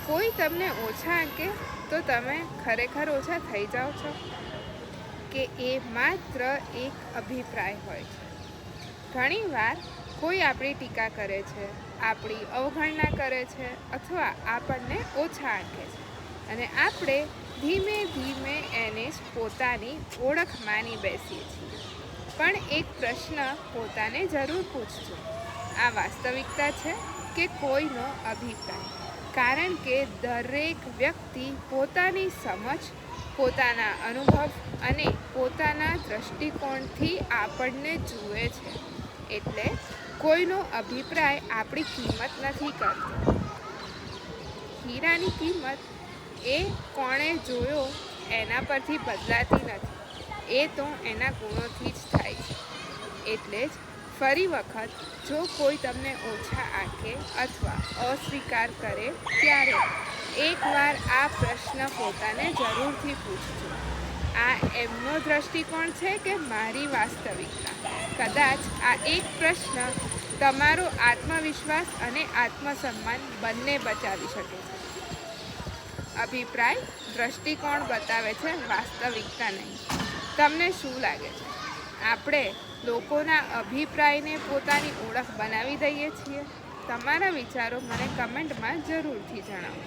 કોઈ તમને ઓછા આંકે તો તમે ખરેખર ઓછા થઈ જાઓ છો, કે એ માત્ર એક અભિપ્રાય હોય છે? ઘણીવાર કોઈ આપણી ટીકા કરે છે, આપણી અવગણના કરે છે અથવા આપણને ઓછા આંકે છે, અને આપણે ધીમે ધીમે એને જ પોતાની ઓળખ માની બેસીએ છીએ. પણ એક પ્રશ્ન પોતાને જરૂર પૂછજો, આ વાસ્તવિકતા છે કે કોઈનો અભિપ્રાય? કારણ કે દરેક વ્યક્તિ પોતાની સમજ, પોતાના અનુભવ અને પોતાના દૃષ્ટિકોણથી આપણને જુએ છે. એટલે કોઈનો અભિપ્રાય આપણી કિંમત નથી કરતો. હીરાની કિંમત એ કોણે જોયો એના પરથી બદલાતી નથી, એ તો એના ગુણોથી જ થાય છે. એટલે જ ફરી વખત જો કોઈ તમને ઓછા આંકે અથવા અસ્વીકાર કરે ત્યારે એકવાર આ પ્રશ્ન પોતાને જરૂરથી પૂછજો, આ એમનો દૃષ્ટિકોણ છે કે મારી વાસ્તવિકતા? કદાચ આ એક પ્રશ્ન તમારો આત્મવિશ્વાસ અને આત્મસન્માન બંને બચાવી શકે છે. અભિપ્રાય દૃષ્ટિકોણ બતાવે છે, વાસ્તવિકતા નહીં. તમને શું લાગે છે, આપણે લોકોના અભિપ્રાયને પોતાની ઓળખ બનાવી દઈએ છીએ? તમારા વિચારો મને કમેન્ટમાં જરૂરથી જણાવો.